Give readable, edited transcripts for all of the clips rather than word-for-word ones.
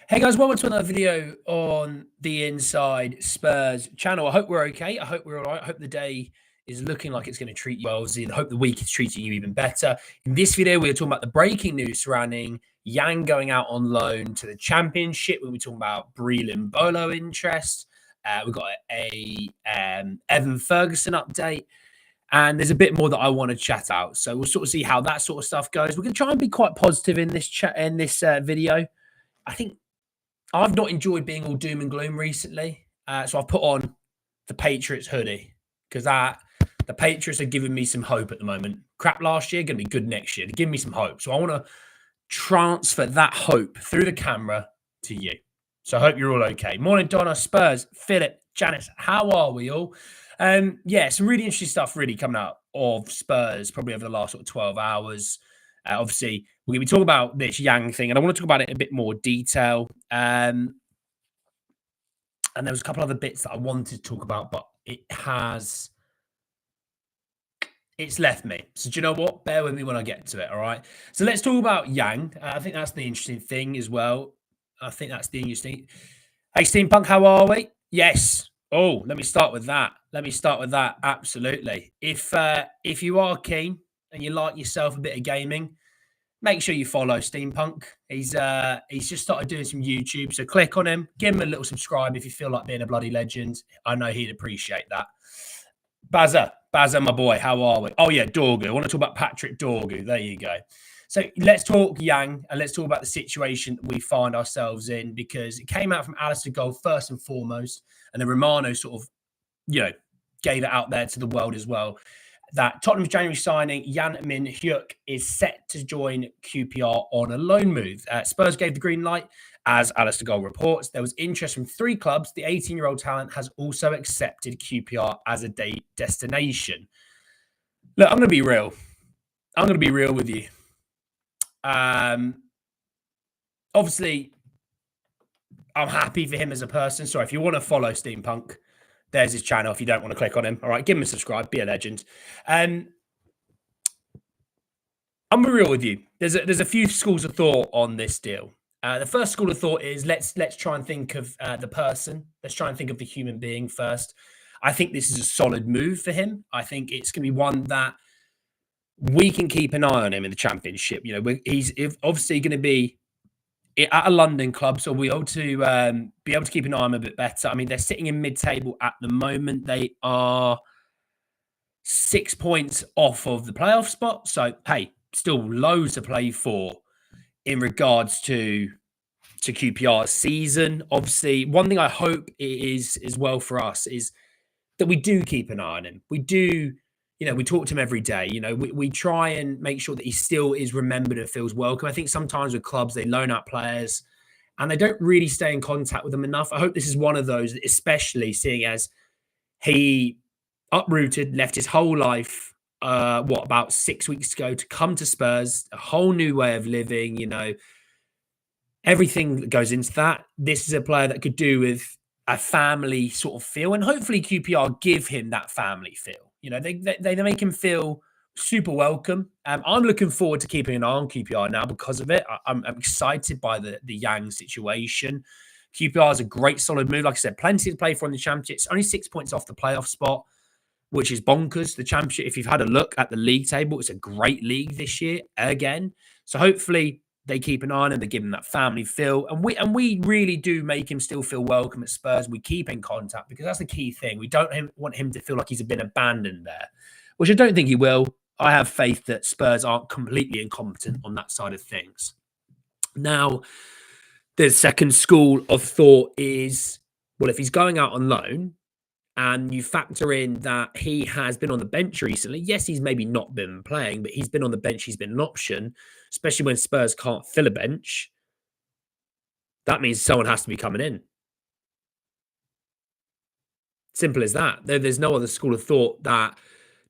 Hey guys, welcome to another video on the Inside Spurs channel. I hope we're okay. I hope we're all right. I hope the day is looking like it's going to treat you well. I hope the week is treating you even better. In this video, we're talking about the breaking news surrounding Yang going out on loan to the Championship. We're talking about Embolo interest. We've got a Evan Ferguson update. And there's a bit more that I want to chat out. So we'll sort of see how that sort of stuff goes. We're going to try and be quite positive in this video. I think I've not enjoyed being all doom and gloom recently. So I've put on the Patriots hoodie because the Patriots are giving me some hope at the moment. Crap last year, going to be good next year. They're giving me some hope. So I want to transfer that hope through the camera to you. So I hope you're all okay. Morning, Donna, Spurs, Philip, Janice. How are we all? Yeah, some really interesting stuff really coming out of Spurs probably over the last sort of 12 hours. Obviously, we're going to be talking about this Yang thing, and I want to talk about it in a bit more detail. And there was a couple other bits that I wanted to talk about, but it's left me. So do you know what? Bear with me when I get to it, all right? So let's talk about Yang. I think that's the interesting thing as well. I think that's the interesting. Hey, Steampunk, how are we? Yes. Oh, let me start with that. Absolutely. If you are keen and you like yourself a bit of gaming, make sure you follow Steampunk. He's just started doing some YouTube, so click on him, give him a little subscribe if you feel like being a bloody legend. I know he'd appreciate that. Bazza, my boy, how are we? Oh yeah, Dorgu. I want to talk about Patrick Dorgu. There you go. So let's talk Yang and let's talk about the situation that we find ourselves in, because it came out from Alistair Gold first and foremost, and then Romano sort of, gave it out there to the world as well, that Tottenham's January signing, Heung-Min is set to join QPR on a loan move. Spurs gave the green light, as Alistair Gold reports. There was interest from 3 clubs. The 18-year-old talent has also accepted QPR as a destination. Look, I'm going to be real. With you. Obviously, I'm happy for him as a person. So if you want to follow Steampunk, there's his channel. If you don't want to click on him, all right, give him a subscribe. Be a legend. I'm real with you. There's a few schools of thought on this deal. The first school of thought is let's try and think of the person. Let's try and think of the human being first. I think this is a solid move for him. I think it's going to be one that we can keep an eye on him in the Championship. He's obviously going to be at a London club, so we'll be able to keep an eye on him a bit better. I mean, they're sitting in mid-table at the moment. They are 6 points off of the playoff spot. So, hey, still loads to play for in regards to QPR's season. Obviously, one thing I hope is as well for us is that we do keep an eye on him. We do, we talk to him every day. We try and make sure that he still is remembered and feels welcome. I think sometimes with clubs, they loan out players and they don't really stay in contact with them enough. I hope this is one of those, especially seeing as he uprooted, left his whole life, about 6 weeks ago to come to Spurs, a whole new way of living, everything that goes into that. This is a player that could do with a family sort of feel, and hopefully QPR give him that family feel. They make him feel super welcome. I'm looking forward to keeping an eye on QPR now because of it. I'm excited by the Yang situation. QPR is a great solid move. Like I said, plenty to play for in the Championship. It's only 6 points off the playoff spot, which is bonkers. The Championship, if you've had a look at the league table, it's a great league this year again. So hopefully they keep an eye on him. They give him that family feel. And we really do make him still feel welcome at Spurs. We keep in contact because that's the key thing. We don't want him to feel like he's been abandoned there, which I don't think he will. I have faith that Spurs aren't completely incompetent on that side of things. Now, the second school of thought is, well, if he's going out on loan, and you factor in that he has been on the bench recently. Yes, he's maybe not been playing, but he's been on the bench. He's been an option, especially when Spurs can't fill a bench. That means someone has to be coming in. Simple as that. There's no other school of thought that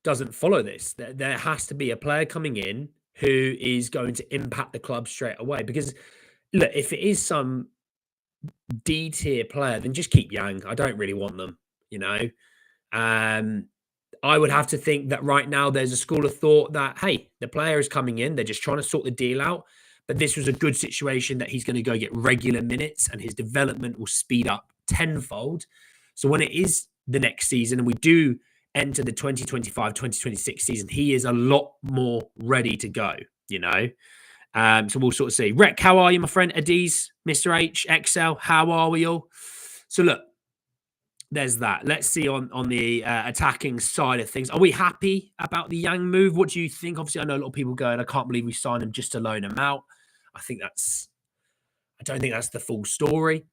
doesn't follow this. There has to be a player coming in who is going to impact the club straight away. Because, look, if it is some D-tier player, then just keep Yang. I don't really want them. I would have to think that right now there's a school of thought that, hey, the player is coming in. They're just trying to sort the deal out. But this was a good situation that he's going to go get regular minutes and his development will speed up tenfold. So when it is the next season and we do enter the 2025-2026 season, he is a lot more ready to go, you know. So we'll sort of see. Rec, how are you, my friend? Adiz, Mr. H, XL, how are we all? So look, there's that. Let's see on the attacking side of things. Are we happy about the Yang move? What do you think? Obviously, I know a lot of people going, I can't believe we signed him just to loan him out. I don't think that's the full story.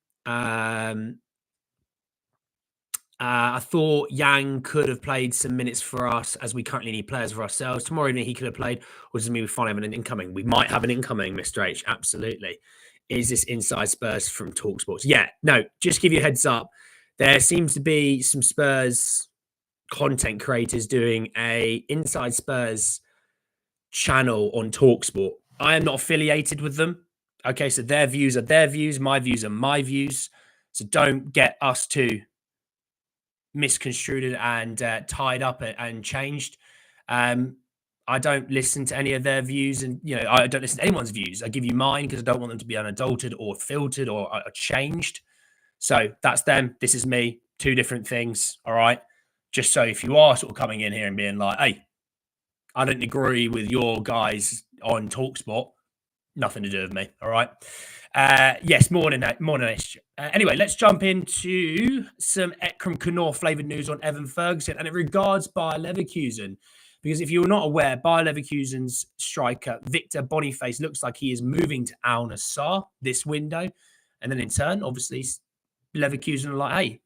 I thought Yang could have played some minutes for us as we currently need players for ourselves. Tomorrow evening he could have played, or does it mean we finally have an incoming? We might have an incoming, Mr. H. Absolutely. Is this inside Spurs from TalkSports? Yeah, no, just give you a heads up. There seems to be some Spurs content creators doing a Inside Spurs channel on TalkSport. I am not affiliated with them. Okay, so their views are their views, my views are my views. So don't get us too misconstrued and tied up and changed. I don't listen to any of their views, and I don't listen to anyone's views. I give you mine because I don't want them to be unadulterated or filtered or changed. So that's them. This is me. Two different things. All right. Just so if you are sort of coming in here and being like, hey, I don't agree with your guys on TalkSport, nothing to do with me. All right. Yes, morning. Anyway, let's jump into some Ekrem Knorr flavoured news on Evan Ferguson, and it regards Bayer Leverkusen. Because if you're not aware, Bayer Leverkusen's striker, Victor Boniface, looks like he is moving to Al Nassr this window. And then in turn, obviously, Leverkusen are like, hey,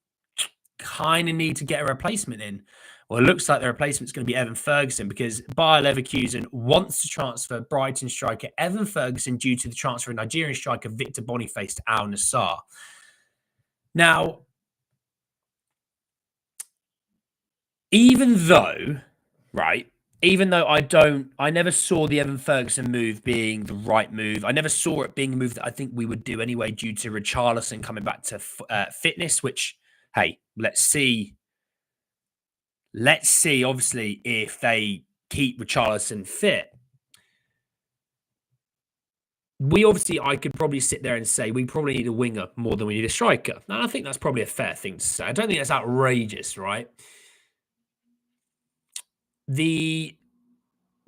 kind of need to get a replacement in. Well, it looks like the replacement is going to be Evan Ferguson because Bayer Leverkusen wants to transfer Brighton striker Evan Ferguson due to the transfer of Nigerian striker Victor Boniface to Al Nassr. Now, even though I never saw the Evan Ferguson move being the right move. I never saw it being a move that I think we would do anyway due to Richarlison coming back to fitness, which, hey, let's see. Let's see, obviously, if they keep Richarlison fit. I could probably sit there and say we probably need a winger more than we need a striker. Now, I think that's probably a fair thing to say. I don't think that's outrageous, right? The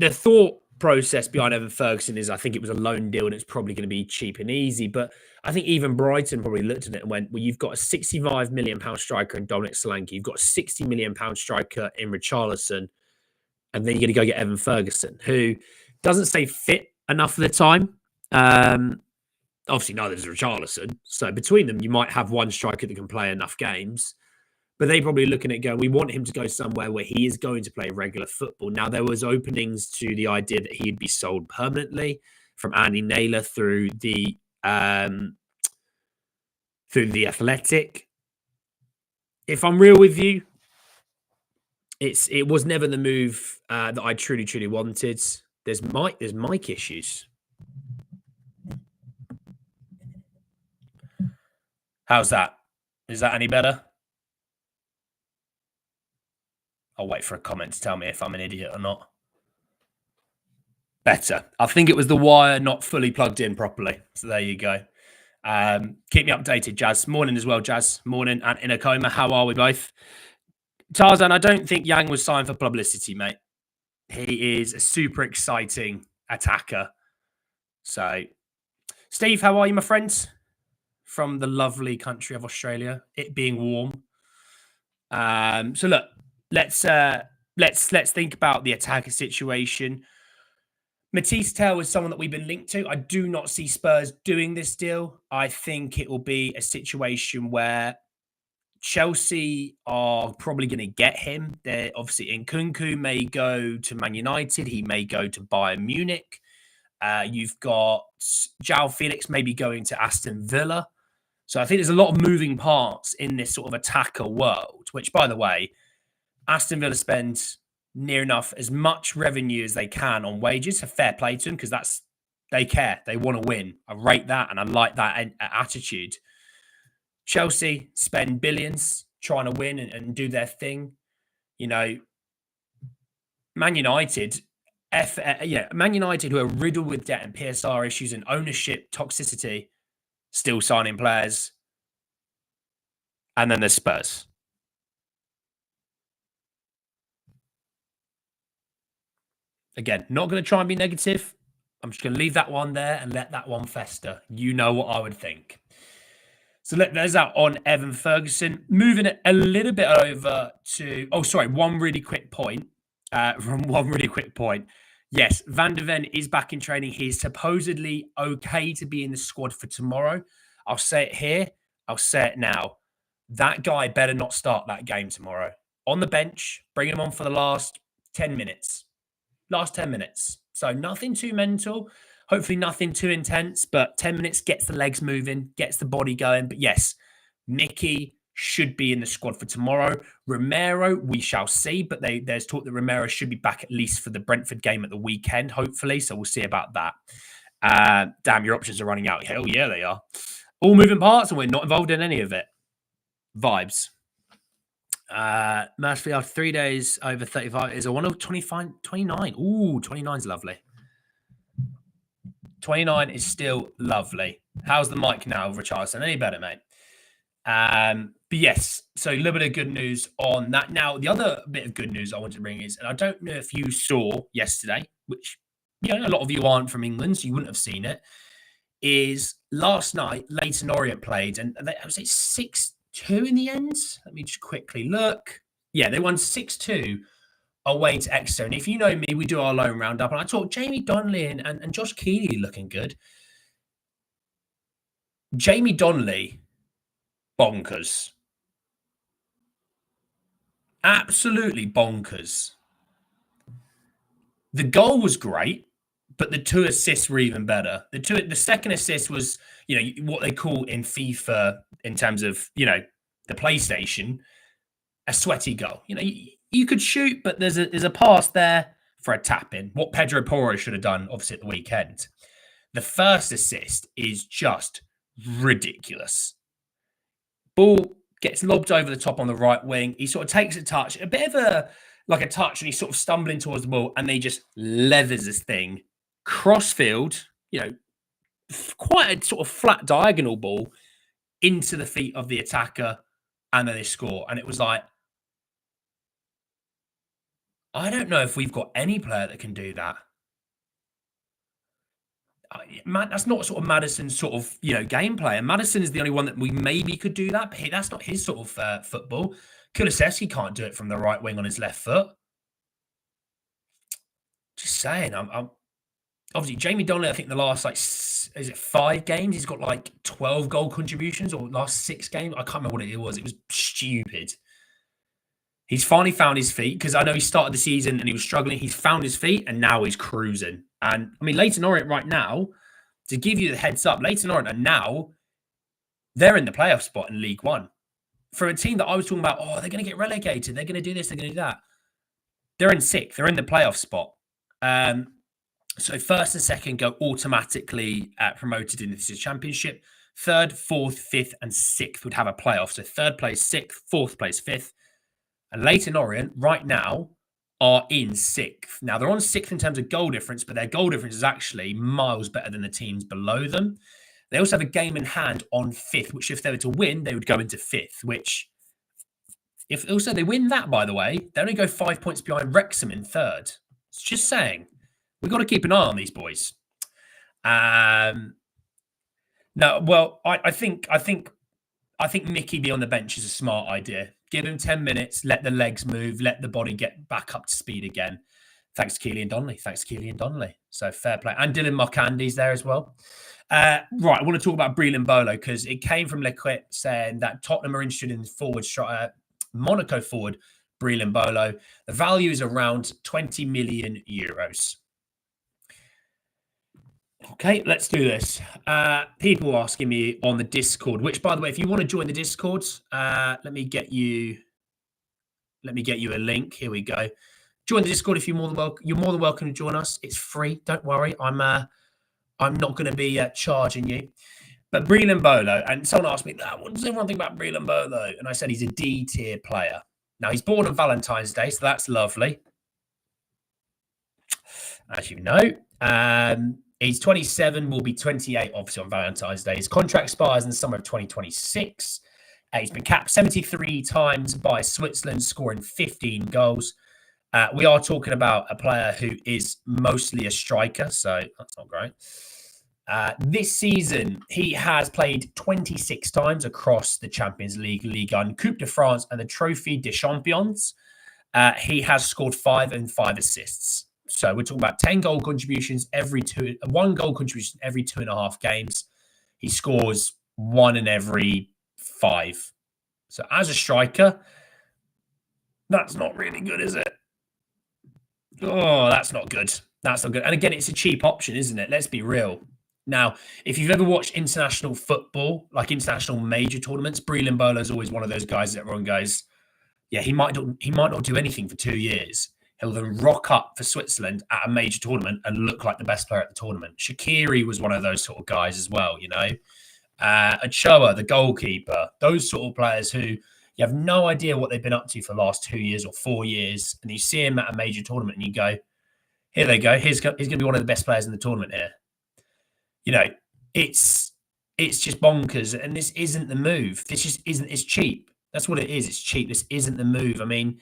thought process behind Evan Ferguson is I think it was a loan deal and it's probably going to be cheap and easy. But I think even Brighton probably looked at it and went, well, you've got a £65 million striker in Dominic Solanke. You've got a £60 million striker in Richarlison. And then you're going to go get Evan Ferguson, who doesn't stay fit enough of the time. Obviously, neither does Richarlison. So between them, you might have one striker that can play enough games. But they probably looking at going, we want him to go somewhere where he is going to play regular football. Now, there was openings to the idea that he'd be sold permanently from Andy Naylor through the Athletic. If I'm real with you, it was never the move that I truly wanted. There's mic issues. How's that? Is that any better? I'll wait for a comment to tell me if I'm an idiot or not. Better. I think it was the wire not fully plugged in properly. So there you go. Keep me updated, Jazz. Morning as well, Jazz. Morning. And in a coma, how are we both? Tarzan, I don't think Yang was signed for publicity, mate. He is a super exciting attacker. So, Steve, how are you, my friends? From the lovely country of Australia, it being warm. So look, let's think about the attacker situation. Matisse Tell is someone that we've been linked to. I do not see Spurs doing this deal. I think it will be a situation where Chelsea are probably going to get him. They're obviously Nkunku may go to Man United. He may go to Bayern Munich. You've got João Felix maybe going to Aston Villa. So I think there's a lot of moving parts in this sort of attacker world, which, by the way, Aston Villa spend near enough as much revenue as they can on wages. A fair play to them because they care. They want to win. I rate that and I like that attitude. Chelsea spend billions trying to win and do their thing. Man United, Man United, who are riddled with debt and PSR issues and ownership toxicity, still signing players. And then there's Spurs. Again, not going to try and be negative. I'm just going to leave that one there and let that one fester. You know what I would think. So there's that on Evan Ferguson. Moving it a little bit over to... Oh, sorry, one really quick point. Yes, Van de Ven is back in training. He's supposedly okay to be in the squad for tomorrow. I'll say it here. I'll say it now. That guy better not start that game tomorrow. On the bench, bring him on for the last 10 minutes. Last 10 minutes. So nothing too mental. Hopefully nothing too intense, but 10 minutes gets the legs moving, gets the body going. But yes, Mickey should be in the squad for tomorrow. Romero, we shall see, but there's talk that Romero should be back at least for the Brentford game at the weekend, hopefully. So we'll see about that. Damn, your options are running out. Hell yeah, they are. All moving parts, and we're not involved in any of it. Vibes. Murphy after 3 days over 35 is a 1 of 25, 29. Ooh, 29 is lovely. 29 is still lovely. How's the mic now, Richardson? Any better, mate? But yes, so a little bit of good news on that. Now, the other bit of good news I want to bring is, and I don't know if you saw yesterday, which a lot of you aren't from England, so you wouldn't have seen it, is last night, Leyton Orient played, and I was 6-2 in the end. Let me just quickly look. Yeah, they won 6-2 away to Exeter. And if you know me, we do our loan roundup, and I talk Jamie Donnelly and Josh Keeley looking good. Jamie Donnelly, bonkers. Absolutely bonkers. The goal was great, but the 2 assists were even better. The second assist was, what they call in FIFA, in terms of, the PlayStation, a sweaty goal. You could shoot, but there's a pass there for a tap in. What Pedro Porro should have done, obviously, at the weekend. The first assist is just ridiculous. Ball gets lobbed over the top on the right wing. He sort of takes a touch, a bit of a touch, and he's sort of stumbling towards the ball, and they just leathers this thing crossfield, quite a sort of flat diagonal ball into the feet of the attacker, and then they score. And it was like, I don't know if we've got any player that can do that. That's not sort of Maddison's sort of, gameplay. And Maddison is the only one that we maybe could do that, but that's not his sort of football. Kulusevski can't do it from the right wing on his left foot. Just saying, I'm obviously Jamie Donnelly, I think the last 5 games, he's got 12 goal contributions, or last 6 games. I can't remember what it was. It was stupid. He's finally found his feet, because I know he started the season and he was struggling. He's found his feet and now he's cruising. And I mean, Leyton Orient right now, to give you the heads up, Leyton Orient are now, they're in the playoff spot in League One. For a team that I was talking about, they're going to get relegated, they're going to do this, they're going to do that. They're in 6th, they're in the playoff spot. So first and second go automatically promoted into the championship. 3rd, 4th, 5th, and 6th would have a playoff. So 3rd place 6th, 4th place 5th. And Leyton Orient right now are in 6th. Now they're on 6th in terms of goal difference, but their goal difference is actually miles better than the teams below them. They also have a game in hand on 5th, which if they were to win, they would go into 5th, which if also they win that, by the way, they only go 5 points behind Wrexham in 3rd. It's just saying, we've got to keep an eye on these boys. No, well, I think Mickey be on the bench is a smart idea. Give him 10 minutes, let the legs move, let the body get back up to speed again. Thanks to Keeley and Donnelly. So fair play. And Dylan Markandy's there as well. Right, I want to talk about Breland Embolo, because it came from Lequit saying that Tottenham are interested in Monaco forward Breland Embolo. The value is around 20 million euros. Okay, let's do this. People asking me on the Discord, which, by the way, if you want to join the Discord, let me get you a link. Here we go. Join the Discord if you're more than welcome to join us. It's free. Don't worry. I'm not going to be charging you. But Breland Embolo, and someone asked me, what does everyone think about Breland Embolo? And I said he's a D tier player. Now he's born on Valentine's Day, so that's lovely. as you know. He's 27, will be 28, obviously, on Valentine's Day. His contract expires in the summer of 2026. He's been capped 73 times by Switzerland, scoring 15 goals. We are talking about a player who is mostly a striker, so that's not great. This season, he has played 26 times across the Champions League, Ligue 1, Coupe de France, and the Trophy des Champions. He has scored 5 and 5 assists. So we're talking about 10 goal contributions one goal contribution every 2.5 games. He scores 1 in every 5. So as a striker, that's not really good, is it? Oh, that's not good. That's not good. And again, it's a cheap option, isn't it? Let's be real. Now, if you've ever watched international football, like international major tournaments, Breel Embolo is always one of those guys that everyone goes, yeah, he might not do anything for 2 years. He'll then rock up for Switzerland at a major tournament and look like the best player at the tournament. Shaqiri was one of those sort of guys as well, you know. Ochoa, the goalkeeper, those sort of players who you have no idea what they've been up to for the last 2 years or 4 years, and you see him at a major tournament and you go, here they go, he's going to be one of the best players in the tournament here. You know, it's just bonkers, and this isn't the move. This just isn't. It's cheap. That's what it is. It's cheap. This isn't the move. I mean,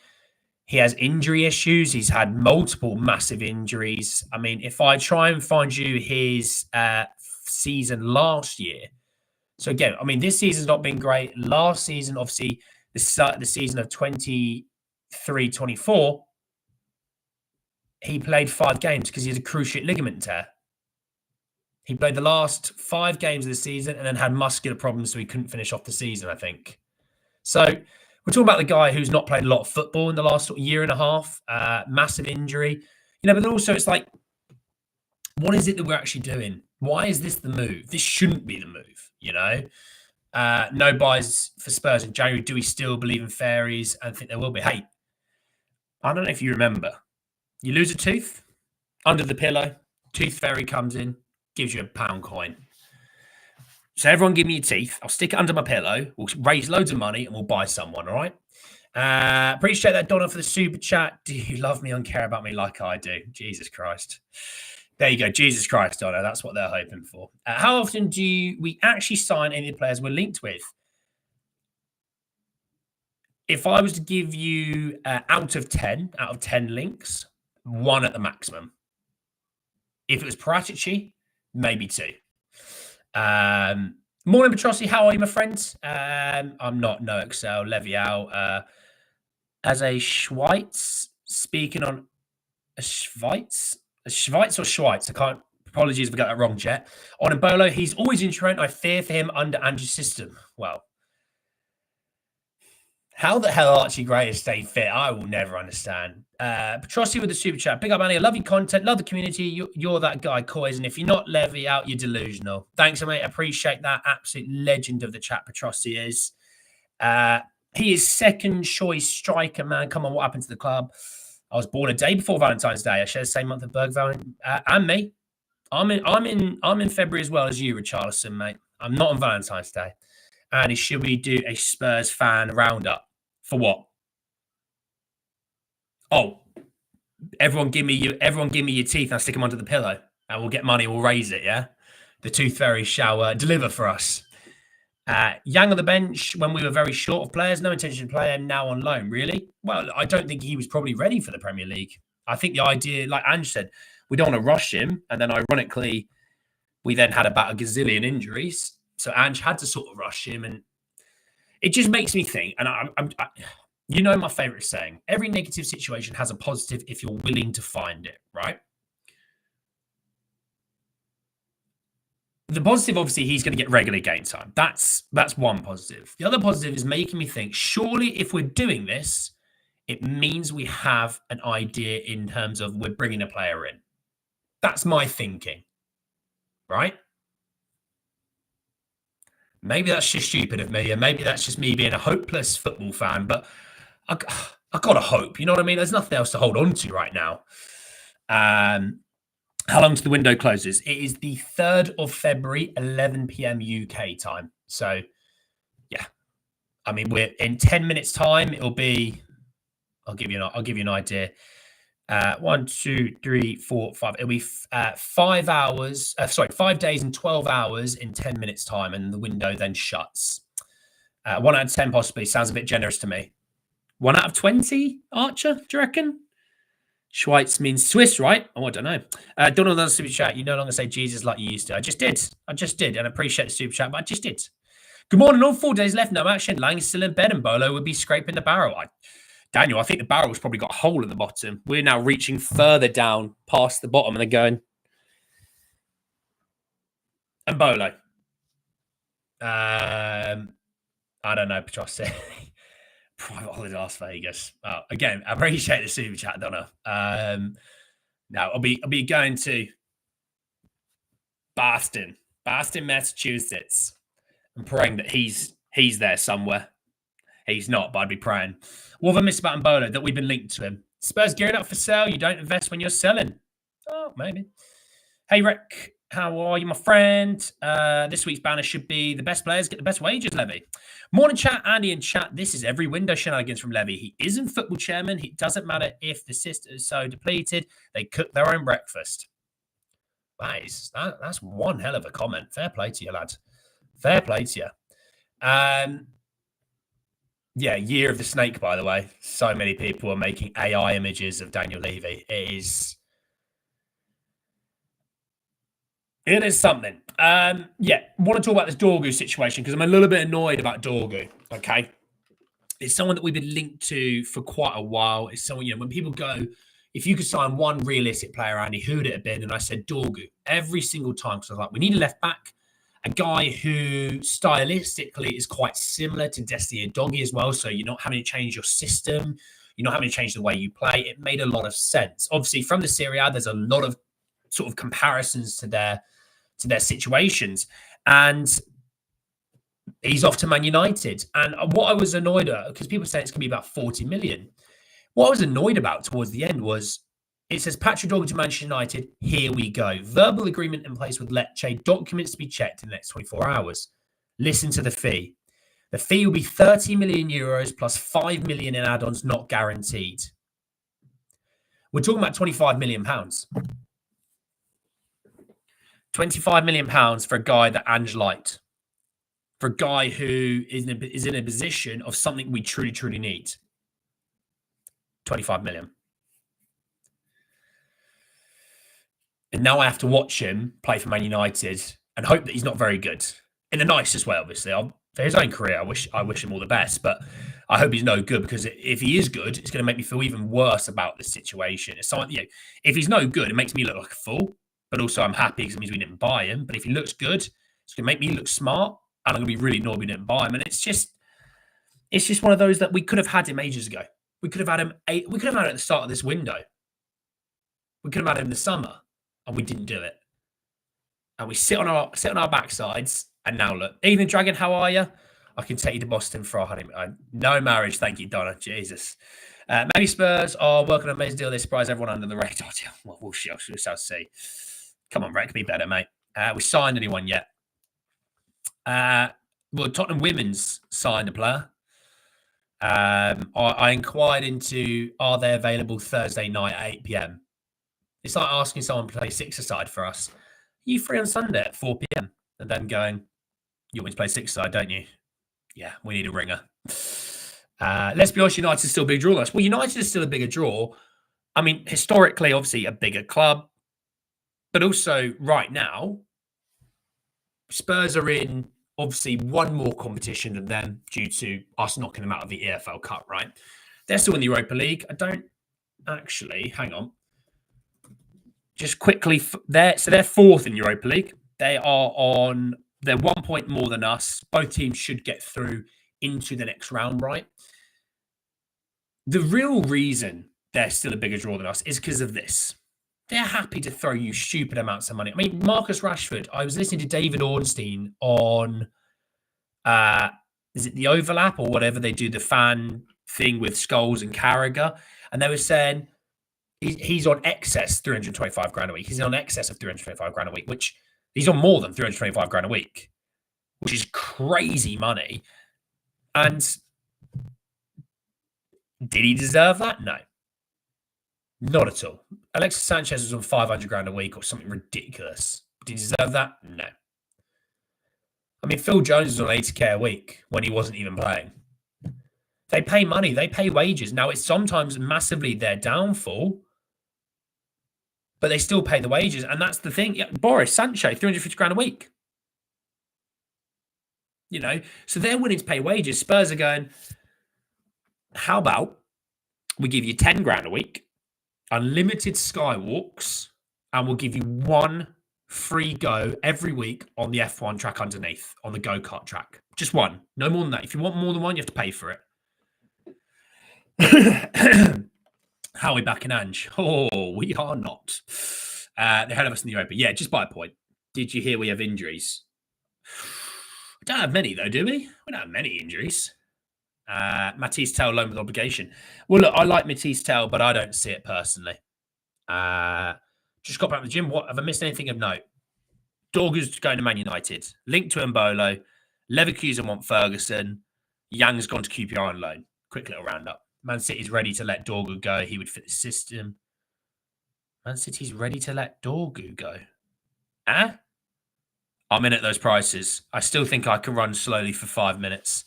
he has injury issues. He's had multiple massive injuries. I mean, if I try and find you his season last year. So again, I mean, this season's not been great. Last season, obviously, the season of 23-24, he played 5 games because he had a cruciate ligament tear. He played the last 5 games of the season and then had muscular problems, so he couldn't finish off the season, I think. So we're talking about the guy who's not played a lot of football in the last year and a half, massive injury. You know, but also it's like, what is it that we're actually doing? Why is this the move? This shouldn't be the move, you know? No buys for Spurs in January. Do we still believe in fairies and think there will be? Hey, I don't know if you remember. You lose a tooth, under the pillow, tooth fairy comes in, gives you a £1 coin. So everyone give me your teeth. I'll stick it under my pillow. We'll raise loads of money and we'll buy someone, all right? Appreciate that, Donna, for the super chat. Do you love me and care about me like I do? Jesus Christ. There you go. Jesus Christ, Donna. That's what they're hoping for. How often do we actually sign any of the players we're linked with? If I was to give you out of 10 links, 1 at the maximum. If it was Paratici, maybe 2. Morning, Petrossi. How are you, my friends? I'm not no Excel, Levial. As a Schweiz, speaking on a Schweiz or Schweiz, I can't. Apologies if I got that wrong, Jet. On Embolo, he's always in Trent. I fear for him under Ange's system. Well, how the hell Archie Gray has stayed fit, I will never understand. Petrossi with the super chat. Big up, Annie. I love your content. Love the community. You're that guy, Coys. And if you're not Levy out, you're delusional. Thanks, mate. Appreciate that. Absolute legend of the chat, Petrossi is. He is second choice striker, man. Come on, what happened to the club? I was born a day before Valentine's Day. I share the same month of Bergval and me. I'm in February as well as you, Richarlison, mate. I'm not on Valentine's Day. And should we do a Spurs fan roundup? For what? Oh, everyone give me your teeth and I'll stick them under the pillow and we'll get money, we'll raise it, yeah? The Tooth Fairy shall deliver for us. Yang on the bench when we were very short of players, no intention to play him, now on loan. Really? Well, I don't think he was probably ready for the Premier League. I think the idea, like Ange said, we don't want to rush him. And then ironically, we then had about a gazillion injuries. So Ange had to sort of rush him, and it just makes me think, and I you know my favourite saying, every negative situation has a positive if you're willing to find it, right? The positive, obviously, he's going to get regular game time. That's one positive. The other positive is making me think, surely if we're doing this, it means we have an idea in terms of we're bringing a player in. That's my thinking, right? Maybe that's just stupid of me, and maybe that's just me being a hopeless football fan, but I got to hope. You know what I mean? There's nothing else to hold on to right now. How long till the window closes? It is the 3rd of February, 11 p.m. UK time. So, yeah. I mean, we're in 10 minutes' time. It'll be. I'll give you an idea. 1, 2, 3, 4, 5. It'll be 5 hours. 5 days and 12 hours in 10 minutes time, and the window then shuts. 1 out of 10 possibly sounds a bit generous to me. 1 out of 20, Archer, do you reckon? Schweiz means Swiss, right? Oh, I don't know. Donald on the super chat. You no longer say Jesus like you used to. I just did. And I appreciate the super chat, but I just did. Good morning. All 4 days left. No action. Lang is still in bed, and Embolo would be scraping the barrel. Daniel, I think the barrel's probably got a hole at the bottom. We're now reaching further down past the bottom, and they're going. Embolo. I don't know, Petrossi. Private holiday Las Vegas. Oh, again, I appreciate the super chat, Donna. No, I'll be going to Boston, Massachusetts. I'm praying that he's there somewhere. He's not, but I'd be praying. What have I missed about Embolo? That we've been linked to him. Spurs gearing up for sale. You don't invest when you're selling. Oh, maybe. Hey, Rick. How are you, my friend? This week's banner should be the best players get the best wages, Levy. Morning, chat. Andy in chat. This is every window shenanigans from Levy. He isn't football chairman. It doesn't matter if the system is so depleted. They cook their own breakfast. That's one hell of a comment. Fair play to you, lad. Fair play to you. Yeah, Year of the Snake, by the way. So many people are making AI images of Daniel Levy. It is something. Want to talk about this Dorgu situation because I'm a little bit annoyed about Dorgu, okay? It's someone that we've been linked to for quite a while. It's someone, when people go, if you could sign one realistic player, Andy, who would it have been? And I said Dorgu every single time because I was like, we need a left back, a guy who stylistically is quite similar to Destiny Doggy as well. So you're not having to change your system. You're not having to change the way you play. It made a lot of sense. Obviously, from the Serie A, there's a lot of sort of comparisons to their situations. And he's off to Man United. And what I was annoyed at, because people say it's going to be about 40 million. What I was annoyed about towards the end was it says Patrick Dorgu to Manchester United. Here we go. Verbal agreement in place with Lecce. Documents to be checked in the next 24 hours. Listen to the fee. The fee will be 30 million euros plus 5 million in add-ons not guaranteed. We're talking about 25 million pounds. 25 million pounds for a guy that Ange liked. For a guy who is in a position of something we truly, truly need. 25 million. And now I have to watch him play for Man United and hope that he's not very good. In the nicest way, obviously. For his own career, I wish him all the best. But I hope he's no good because if he is good, it's going to make me feel even worse about the situation. It's something, if he's no good, it makes me look like a fool. But also I'm happy because it means we didn't buy him. But if he looks good, it's going to make me look smart. And I'm going to be really annoyed we didn't buy him. And it's just one of those that we could have had him ages ago. We could have had him at the start of this window. We could have had him in the summer. And we didn't do it. And we sit on our backsides. And now look, Ethan Dragon, how are you? I can take you to Boston for our honeymoon. No marriage, thank you, Donna. Jesus. Maybe Spurs are working on an amazing deal. They surprise everyone under the radar. Well, we shall see. Come on, Rick, be better, mate. We signed anyone yet? Well, Tottenham Women's signed a player. I inquired into are they available Thursday night at 8 p.m. It's like asking someone to play six-a-side for us. Are you free on Sunday at 4 p.m? And then going, you want me to play six-a-side, don't you? Yeah, we need a ringer. Let's be honest, United is still a big draw. Well, United is still a bigger draw. I mean, historically, obviously, a bigger club. But also, right now, Spurs are in, obviously, one more competition than them due to us knocking them out of the EFL Cup, right? They're still in the Europa League. I don't actually, hang on. Just quickly, they're fourth in Europa League. They're 1 point more than us. Both teams should get through into the next round, right? The real reason they're still a bigger draw than us is because of this. They're happy to throw you stupid amounts of money. I mean, Marcus Rashford, I was listening to David Ornstein on, is it The Overlap or whatever they do, the fan thing with Scholes and Carragher. And they were saying he's on excess 325 grand a week. He's on excess of 325 grand a week, which he's on more than 325 grand a week, which is crazy money. And did he deserve that? No. Not at all. Alexis Sanchez was on 500 grand a week or something ridiculous. Did he deserve that? No. I mean, Phil Jones was on 80k a week when he wasn't even playing. They pay money. They pay wages. Now, it's sometimes massively their downfall, but they still pay the wages. And that's the thing. Yeah, Boris, Sancho, 350 grand a week. You know, so they're willing to pay wages. Spurs are going, how about we give you 10 grand a week, unlimited skywalks, and we'll give you one free go every week on the F1 track underneath, on the go-kart track. Just one. No more than that. If you want more than one, you have to pay for it. How are we back in Ange? Oh, we are not. They're ahead of us in the Europa. Yeah, just by a point. Did you hear we have injuries? We don't have many, though, do we? We don't have many injuries. Matisse Tell loan with obligation. Well, look, I like Matisse Tell, but I don't see it personally. Just got back to the gym. What have I missed anything of note? Dorgu's going to Man United. Linked to Embolo. Leverkusen want Ferguson. Yang's gone to QPR on loan. Quick little roundup. Man City's ready to let Dorgu go. He would fit the system. Man City's ready to let Dorgu go. I'm in at those prices. I still think I can run slowly for 5 minutes.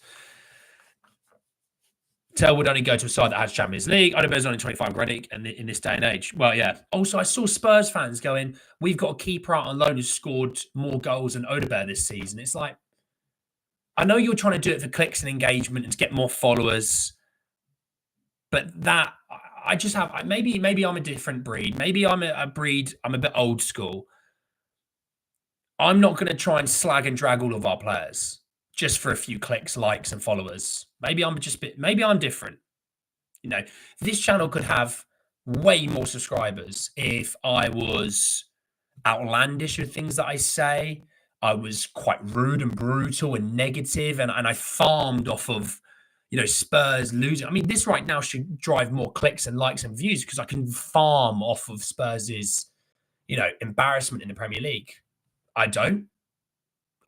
Tell would only go to a side that has Champions League. I know there's only 25 grand in this day and age. Well, yeah. Also, I saw Spurs fans going, we've got a keeper out on loan who's scored more goals than Odegaard this season. It's like, I know you're trying to do it for clicks and engagement and to get more followers, but that, I just have, maybe I'm a different breed. Maybe I'm a breed, I'm a bit old school. I'm not going to try and slag and drag all of our players just for a few clicks, likes, and followers. Maybe I'm different. You know, this channel could have way more subscribers if I was outlandish with things that I say. I was quite rude and brutal and negative, and I farmed off of, you know, Spurs losing. I mean, this right now should drive more clicks and likes and views because I can farm off of Spurs', you know, embarrassment in the Premier League. I don't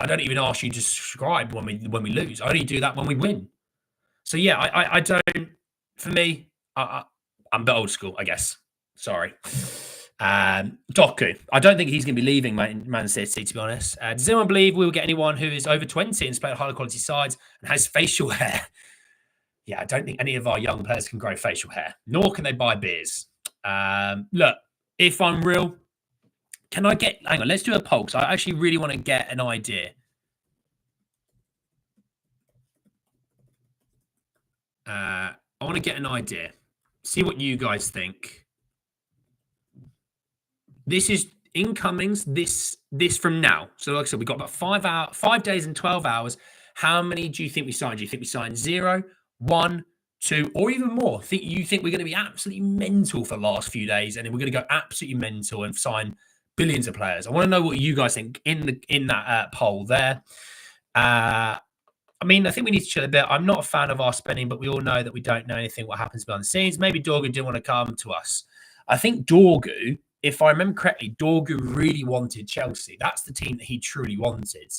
even ask you to subscribe when we lose. I only do that when we win. So yeah, I don't. For me, I'm a bit old school, I guess. Sorry. Doku. I don't think he's going to be leaving Man City, to be honest. Does anyone believe we will get anyone who is over 20 and played higher quality sides and has facial hair? Yeah, I don't think any of our young players can grow facial hair, nor can they buy beers. Look, if I'm real, can I get... Hang on, let's do a poll, because I actually really want to get an idea. I want to get an idea. See what you guys think. This is incomings, this from now. So like I said, we've got about 5 days and 12 hours. How many do you think we signed? Do you think we signed 0, 1, 2, or even more? You think we're going to be absolutely mental for the last few days, and then we're going to go absolutely mental and sign billions of players? I want to know what you guys think in that poll there. I mean, I think we need to chill a bit. I'm not a fan of our spending, but we all know that we don't know anything what happens behind the scenes. Maybe Dorgu didn't want to come to us. I think Dorgu, if I remember correctly, Dorgu really wanted Chelsea. That's the team that he truly wanted.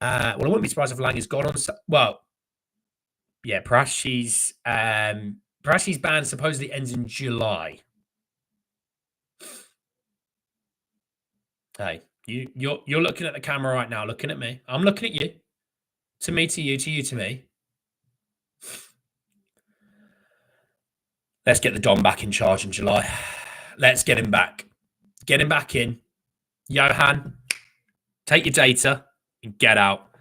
Well, I wouldn't be surprised if Lang is gone on. Well, yeah, Parashi's ban supposedly ends in July. Hey, you're looking at the camera right now, looking at me. I'm looking at you. To me, to you, to you, to me. Let's get the Don back in charge in July. Let's get him back. Get him back in. Johan, take your data and get out.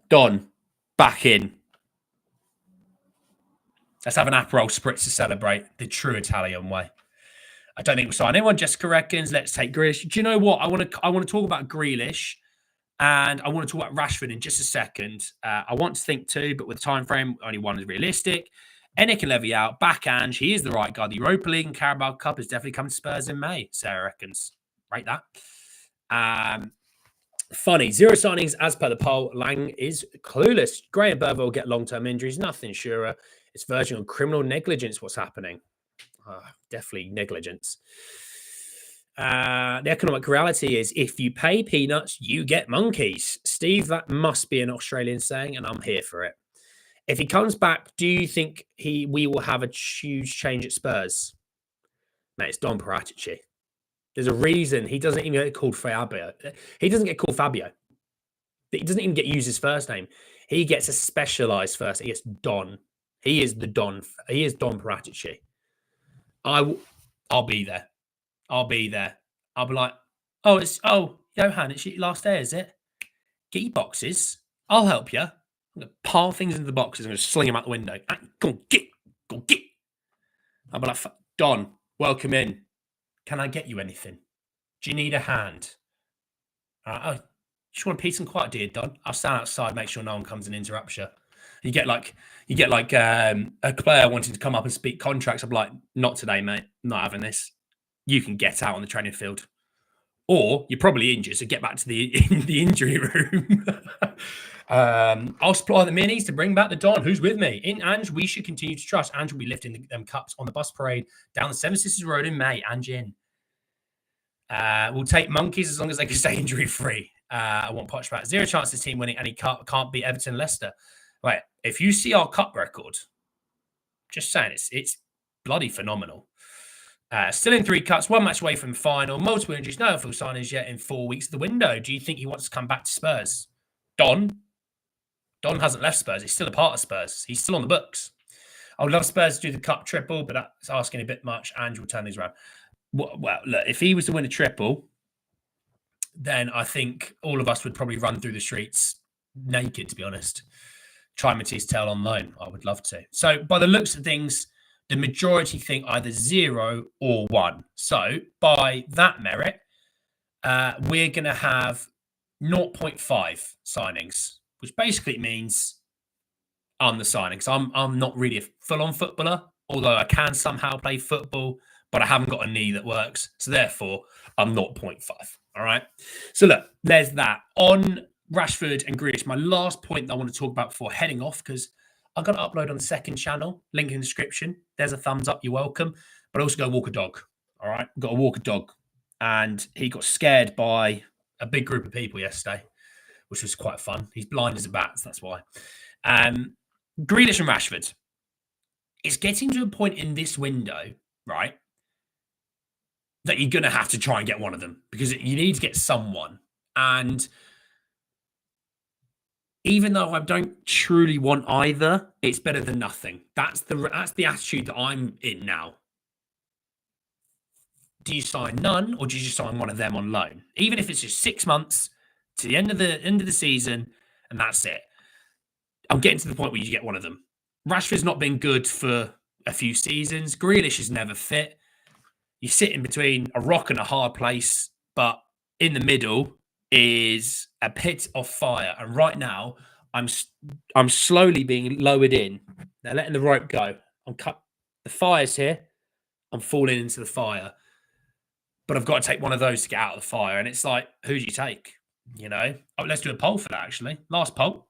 Don, back in. Let's have an Aperol Spritz to celebrate the true Italian way. I don't think we'll sign anyone. Jessica reckons, let's take Grealish. Do you know what? I want to talk about Grealish. And I want to talk about Rashford in just a second. I want to think too, but with the time frame, only one is realistic. Enick and Levy out. Back Ange. He is the right guy. The Europa League and Carabao Cup is definitely coming to Spurs in May. Sarah reckons. Rate that. Funny. 0 signings as per the poll. Lang is clueless. Gray and Burville will get long-term injuries. Nothing surer. It's verging on criminal negligence what's happening. Definitely negligence. The economic reality is if you pay peanuts, you get monkeys. Steve, that must be an Australian saying, and I'm here for it. If he comes back, do you think we will have a huge change at Spurs? Mate, it's Don Paratici. There's a reason he doesn't even get called Fabio. He doesn't get called Fabio. He doesn't even get used his first name. He gets a specialized first. He gets Don. He is the Don. He is Don Paratici. I'll be there. I'll be there. I'll be like, Johan, it's your last day, is it? Get your boxes. I'll help you. I'm going to pile things into the boxes. I'm going to sling them out the window. Go get. I'll be like, Don, welcome in. Can I get you anything? Do you need a hand? I just want a peace and quiet, dear Don. I'll stand outside, make sure no one comes and interrupts you. You get like a player wanting to come up and speak contracts. I'm like, not today, mate. I'm not having this. You can get out on the training field, or you're probably injured, so get back to the injury room. I'll supply the minis to bring back the Don. Who's with me? In Ange, we should continue to trust. Ange will be lifting the cups on the bus parade down the Seven Sisters Road in May. Ange in. We'll take monkeys as long as they can stay injury free. I want Poch back. 0 chance this team winning, and he can't beat Everton, Leicester. Right. If you see our cup record, just saying, it's bloody phenomenal. Still in 3 cups, 1 match away from final, multiple injuries, no full signings yet in 4 weeks of the window. Do you think he wants to come back to Spurs? Don hasn't left Spurs. He's still a part of Spurs. He's still on the books. I would love Spurs to do the cup triple, but that's asking a bit much. Ange will turn these around. Well, look, if he was to win a triple, then I think all of us would probably run through the streets naked, to be honest. Try Matisse Tell on loan. I would love to. So by the looks of things, the majority think either 0 or 1. So by that merit, we're going to have 0.5 signings, which basically means I'm the signing. Because I'm not really a full-on footballer, although I can somehow play football, but I haven't got a knee that works. So therefore, I'm 0.5. All right. So look, there's that. On Rashford and Grealish, my last point that I want to talk about before heading off, because I've got to upload on the second channel, link in the description. There's a thumbs up, you're welcome. But also go walk a dog. All right. Got to walk a dog. And he got scared by a big group of people yesterday, which was quite fun. He's blind as a bat, so that's why. Grealish and Rashford. It's getting to a point in this window, right, that you're going to have to try and get one of them, because you need to get someone. And even though I don't truly want either, it's better than nothing. That's the attitude that I'm in now. Do you sign none, or do you just sign one of them on loan? Even if it's just 6 months to the end of the season, and that's it. I'm getting to the point where you get one of them. Rashford's not been good for a few seasons. Grealish is never fit. You sit in between a rock and a hard place, but in the middle is a pit of fire. And right now, I'm slowly being lowered in. They're letting the rope go. The fire's here. I'm falling into the fire. But I've got to take one of those to get out of the fire. And it's like, who do you take? You know? Oh, let's do a poll for that, actually. Last poll.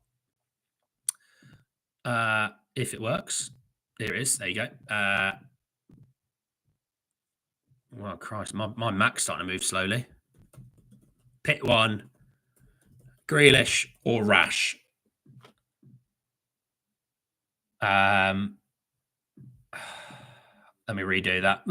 If it works. There it is. There you go. Well, Christ, my Mac's starting to move slowly. Pick one. Grealish or Rash. Let me redo that.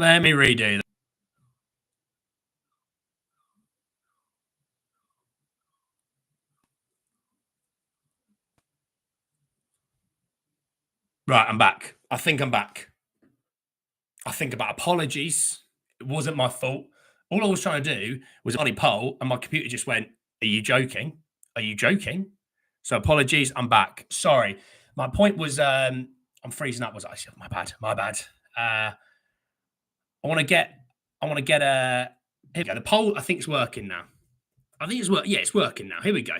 Right, I'm back. I think I'm back. I think about apologies. It wasn't my fault. All I was trying to do was on a poll, and my computer just went, "Are you joking? Are you joking?" So apologies. I'm back. Sorry. My point was, I'm freezing up. My bad. I want to get a. Here we go. The poll, I think, is working now. I think it's working. Yeah, it's working now. Here we go.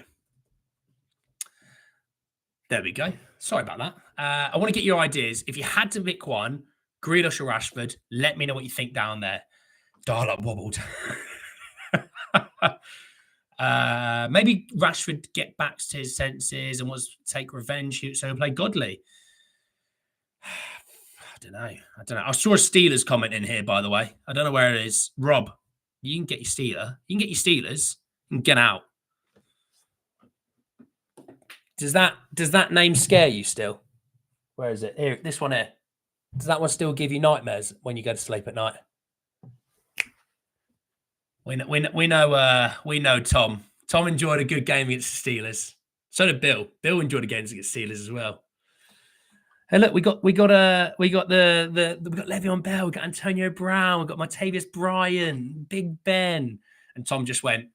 There we go. Sorry about that. I want to get your ideas. If you had to pick one, Grealish or Rashford, let me know what you think down there. Dial-up wobbled. Maybe Rashford get back to his senses and wants to take revenge, so he'll play Godley. I don't know. I saw a Steelers comment in here, by the way. I don't know where it is. Rob, you can get your Steeler. You can get your Steelers and get out. Does that name scare you still? Where is it? Here, this one here. Does that one still give you nightmares when you go to sleep at night? We know Tom. Tom enjoyed a good game against the Steelers. So did Bill. Bill enjoyed the games against Steelers as well. Hey, look, we got Le'Veon Bell, we got Antonio Brown, we got Martavius Bryant, Big Ben, and Tom just went,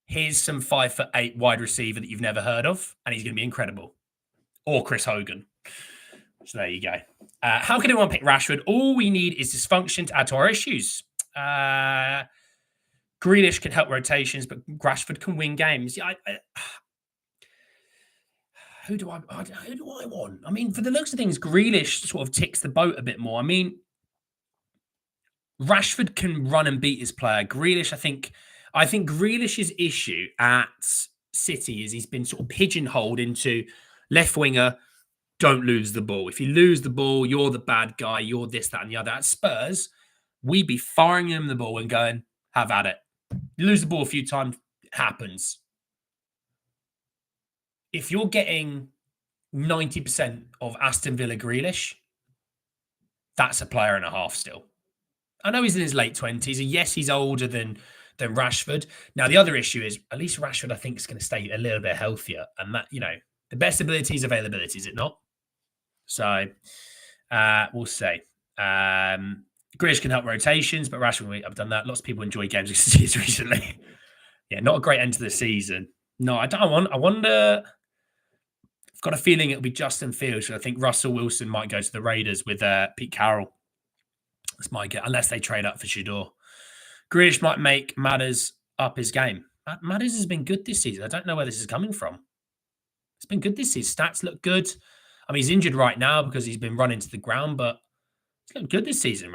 here's some 5'8" wide receiver that you've never heard of, and he's going to be incredible. Or Chris Hogan. So there you go. How can anyone pick Rashford? All we need is dysfunction to add to our issues. Grealish can help rotations, but Rashford can win games. Yeah, who do I want? I mean, for the looks of things, Grealish sort of ticks the boat a bit more. I mean, Rashford can run and beat his player. Grealish, I think Grealish's issue at City is he's been sort of pigeonholed into left winger. Don't lose the ball. If you lose the ball, you're the bad guy. You're this, that, and the other. At Spurs, we'd be firing him the ball and going, have at it. You lose the ball a few times, it happens. If you're getting 90% of Aston Villa Grealish, that's a player and a half still. I know he's in his late 20s, and yes, he's older than Rashford. Now, the other issue is, at least Rashford, I think, is going to stay a little bit healthier. And that, the best ability is availability, is it not? So, we'll see. Grealish can help rotations, but Rashford, I've done that. Lots of people enjoy games recently. Yeah, not a great end to the season. No, I wonder... I've got a feeling it'll be Justin Fields. I think Russell Wilson might go to the Raiders with Pete Carroll. That's my guess, unless they trade up for Shador. Grealish might make Matters up his game. Matters has been good this season. I don't know where this is coming from. It's been good this season. Stats look good. I mean, he's injured right now because he's been running to the ground, but he's looked good this season,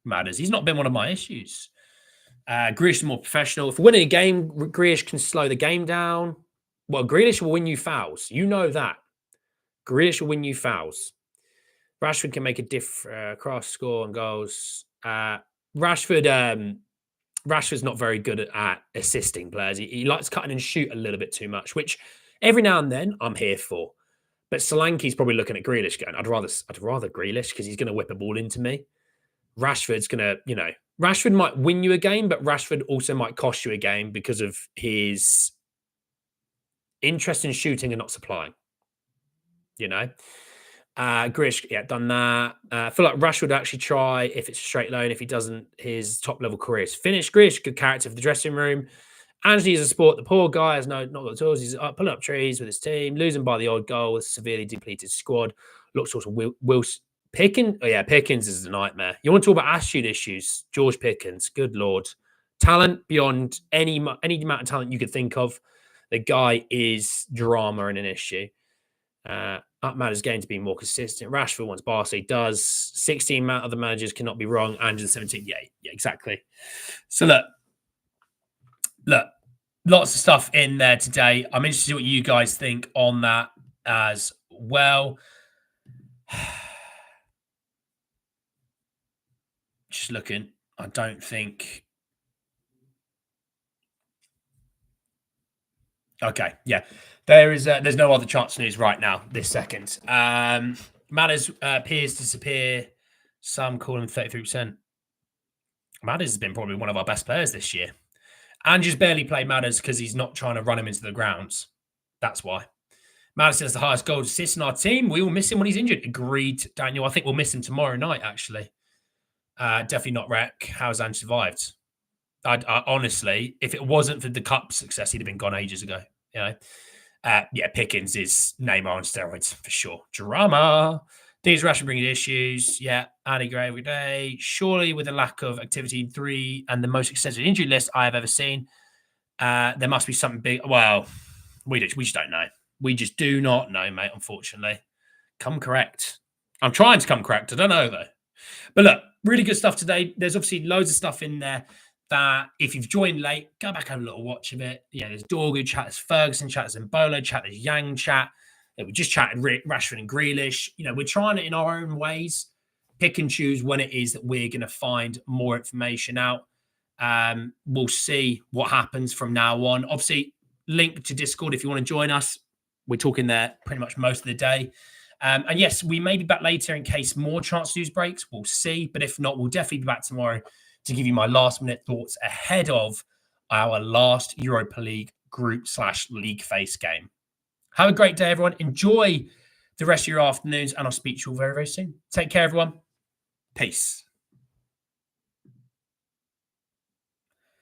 Matters. He's not been one of my issues. Grealish is more professional. If we're winning a game, Grealish can slow the game down. Well, Grealish will win you fouls. You know that. Grealish will win you fouls. Rashford can make a cross, score, and goals. Rashford's not very good at assisting players. He likes cutting and shoot a little bit too much, which every now and then I'm here for. But Solanke's probably looking at Grealish going, I'd rather Grealish because he's going to whip a ball into me. Rashford's going to, Rashford might win you a game, but Rashford also might cost you a game because of his interest in shooting and not supplying. Grealish, done that. I feel like Rashford would actually try if it's a straight loan. If he doesn't, his top-level career is finished. Grealish, good character for the dressing room. Ange is a sport. The poor guy has not got the tools. He's pulling up trees with his team, losing by the odd goal with a severely depleted squad. Looks sort of Wilson. Pickens? Oh, yeah, Pickens is a nightmare. You want to talk about attitude issues? George Pickens, good Lord. Talent beyond any amount of talent you could think of. The guy is drama and an issue. Matters going to be more consistent. Rashford wants Barca, he does. 16 other managers cannot be wrong. Ange 17. Yeah, exactly. So look, lots of stuff in there today. I'm interested to see what you guys think on that as well. Just looking, I don't think. Okay, yeah. There's no other chance news right now, this second. Matters appears to disappear. Some call him 33%. Matters has been probably one of our best players this year. Ange's barely played Matters because he's not trying to run him into the grounds. That's why. Matters has the highest goal assist in our team. We will miss him when he's injured. Agreed, Daniel. I think we'll miss him tomorrow night, actually. Definitely not wreck. How's Ange survived? I honestly, if it wasn't for the cup success, he'd have been gone ages ago. Pickens is Neymar on steroids for sure. Drama. These Rashford bringing issues. Yeah, Andy Gray every day. Surely, with a lack of activity in 3 and the most extensive injury list I have ever seen, there must be something big. Well, we just don't know. We just do not know, mate. Unfortunately, come correct. I'm trying to come correct. I don't know though. But look, really good stuff today. There's obviously loads of stuff in there that if you've joined late, go back and have a little watch of it. Yeah, there's Dorgu chat, there's Ferguson chat, there's Embolo chat, there's Yang chat. We just chatted Rashford and Grealish. We're trying it in our own ways. Pick and choose when it is that we're going to find more information out. We'll see what happens from now on. Obviously, link to Discord if you want to join us. We're talking there pretty much most of the day. And yes, we may be back later in case more chance news breaks. We'll see. But if not, we'll definitely be back tomorrow to give you my last minute thoughts ahead of our last Europa League group/league phase game. Have a great day, everyone. Enjoy the rest of your afternoons, and I'll speak to you all very, very soon. Take care, everyone. Peace.